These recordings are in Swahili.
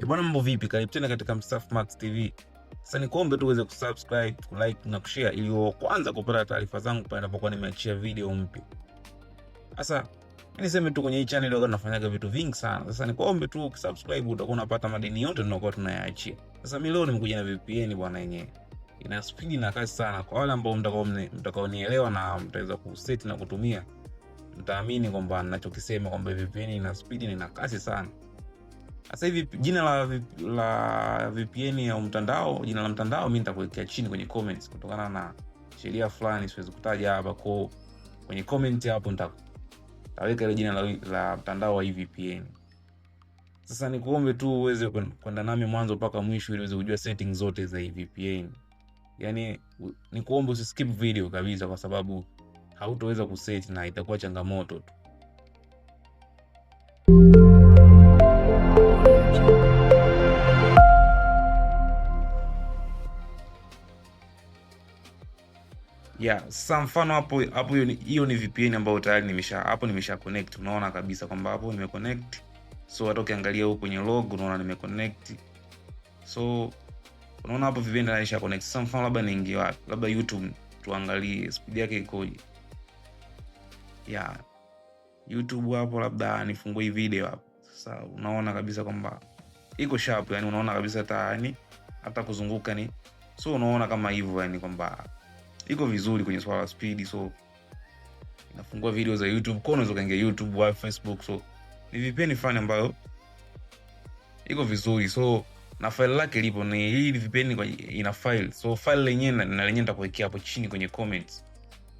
Bwana, mambo vipi? Karibu tena katika Mstaafu Max TV. Sasa nikuombe tu uweze kusubscribe, kulike na kushare ili uwe kwanza kupata taarifa zangu pale ninapokuwa nimeachia video mpya. Sasa mimi niseme tu kwenye hii channel leo nafanyaga vitu vingi sana. Sasa nikuombe tu ukisubscribe utakuwa unapata madini yote tunayokuwa tunayaachia. Sasa mimi leo nimekuja na VPN bwana, yenyewe ina speed na kasi sana. Kwa wale ambao mtakaonielewa na mtaweza kuset na kutumia, mtaamini kwamba ninachokisema kwamba VPN ina speed na ina kasi sana. Sasa hivi jina la VPN ya mtandao, jina la mtandao mimi nitakuwekea chini kwenye comments kutokana na sheria fulani siwezi kutaja hapa. Kwa kwenye comment hapo nitaweka ile jina la mtandao wa VPN. Sasa nikuombe tu uweze kwenda nami mwanzo mpaka mwisho ili uweze kujua settings zote za VPN. Yaani nikuombe usiskip video kabisa, kwa sababu hautoweza kuset na itakuwa changamoto tu. Sasa mfano hapo hiyo ni VPN ambayo tayari nimesha connect. Unaona kabisa kwamba hapo nime connect. So hata ukiangalia huko kwenye log unaona nime connect. So unaona hapo VPN tayari nimesha connect. Sasa mfano labda niingie wapi? Labda YouTube tuangalie speed yake ikoje. YouTube hapo labda nifungue hii video hapo. Sasa unaona kabisa kwamba iko sharp, yani unaona kabisa hata kuzunguka ni. So unaona kama hivyo, yani kwamba iko vizuri kwenye swala speed. So inafungua video za YouTube, kwa unaweza kaingia YouTube au Facebook. So ni VPN fulani ambayo iko vizuri. So na file lake lipo, ni hii VPN ina file. So file lenyewe nitakuwekea hapo chini kwenye comments.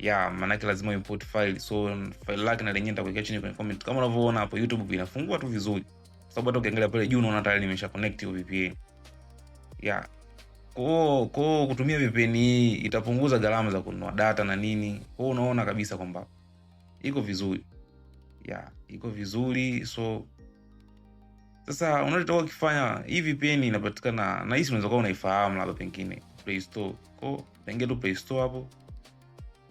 Maana yake lazima import file. So file lake na lenyewe nitakuwekea chini kwenye comment. Kama unavyoona hapo YouTube inafungua tu vizuri. Sababu hata ukiangalia pale juu unaona tayari nimesha connect hiyo VPN. Kwa kutumia VPN hii itapunguza gharama za kununua data na nini. Kwa unaona kabisa kwamba iko vizuri. Iko vizuri. So sasa unataka kufanya hii VPN inapatikana na hisi unaweza kuwa unaifahamu labda pengine Play Store. Kwa utaingia tu Play Store hapo.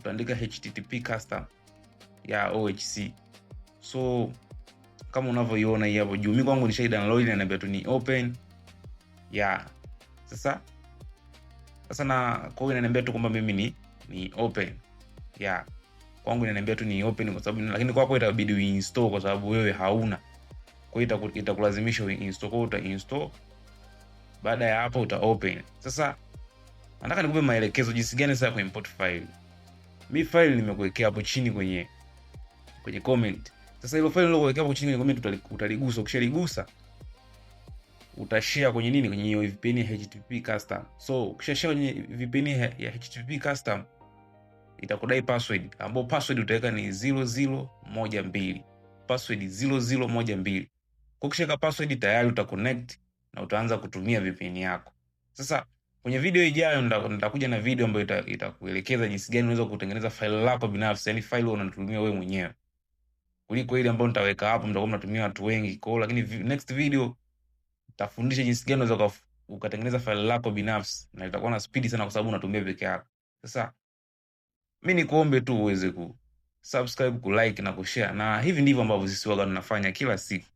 Utaandika http custom OHC. So kama unavyoiona hii hapo juu, mimi kwangu nisha download na niambia tu ni open. Sasa na kwa hiyo inaniambia tu kwamba mimi ni open. Kwangu inaniambia tu ni open kwa sababu, lakini kwako itabidi uinstall kwa sababu wewe hauna. Kwa hiyo itakulazimisha uinstall. Kwa uta-install. Baada ya hapo uta open. Sasa nataka nikupe maelekezo jinsi gani sasa kuimport file. Mimi file nimekuwekea hapo chini kwenye comment. Sasa ile file nilikuwekea hapo chini kwenye comment utaligusa. Ukishaligusa utashare kwenye nini? Kwenye hiyo VPN ya HTTP custom. So ukishashare kwenye VPN ya HTTP custom itakudai password, ambapo password utaweka ni 0012. Password 0012. Ukishaweka password tayari utaconnect na utaanza kutumia VPN yako. Sasa kwenye video ijayo nitakuja na video ambayo itakuelekeza jinsi gani unaweza kutengeneza file lako binafsi, yani file unatumia wewe mwenyewe, kuliko ile ambayo nitaweka hapo mtakuwa mnatumia watu wengi. Kwa lakini next video tafundisha jinsi gani unaweza ukatengeneza file lako binafsi na itakuwa na speed sana kwa sababu unatumia peke yako. Sasa mimi nikuombe tu uweze kusubscribe, kulike na kushare, na hivi ndivyo ambavyo sisi waga tunafanya kila siku.